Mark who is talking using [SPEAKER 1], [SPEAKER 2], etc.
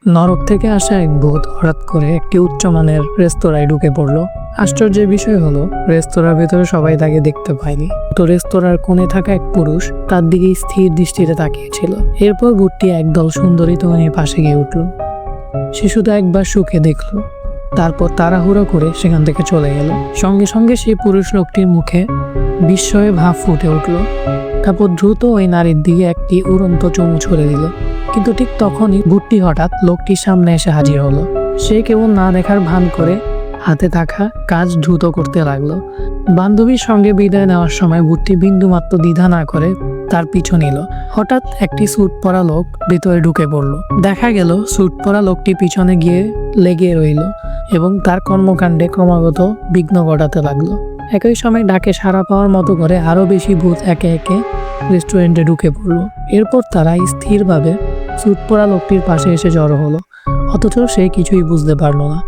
[SPEAKER 1] নরক থেকে আসা এক ভূত হঠাৎ করে একটি উচ্চমানের রেস্তোরাঁয় ঢুকে পড়লো। আশ্চর্যের বিষয় হলো রেস্তোরাঁর ভেতরে সবাই তাকে দেখতে পায়নি, তো রেস্তোরাঁর কোণে থাকা এক পুরুষ তার দিকে স্থির দৃষ্টিতে তাকিয়েছিল। এরপর ভূতটি একদল সুন্দরী তরুণীর পাশে গিয়ে উঠল। সে শুধু একবার সুখে দেখল, তারপর তাড়াহুড়ো করে সেখান থেকে চলে গেল। সঙ্গে সঙ্গে সেই পুরুষ লোকটির মুখে বিস্ময়ে ভাব ফুটে উঠল। তারপর দ্রুত ওই নারীর দিকে একটি উড়ন্ত চুমু ছুড়ে দিল। কিন্তু ঠিক তখনই ভূতটি হঠাৎ লোকটির সামনে এসে হাজির হলো। সে কেবল না দেখার ভান করে হাতে থাকা কাজ দ্রুত করতে লাগলো। বান্ধবীর সঙ্গে বিদায় নেওয়ার সময় ভূতটি বিন্দুমাত্র দ্বিধা না করে তার পিছু নিল। হঠাৎ একটি স্যুট পরা লোক ভেতরে ঢুকে পড়ল। দেখা গেল স্যুট পরা লোকটি পিছনে গিয়ে লেগে রইল এবং তার কর্মকাণ্ডে ক্রমাগত বিঘ্ন ঘটাতে লাগলো। একই সময় ডাকে সাড়া পাওয়ার মতো করে আরো বেশি ভূত একে একে রেস্টুরেন্টে ঢুকে পড়লো। এরপর তারা স্থিরভাবে স্যুট পরা লোকটির পাশে এসে জড়ো হলো, অথচ সে কিছুই বুঝতে পারলো না।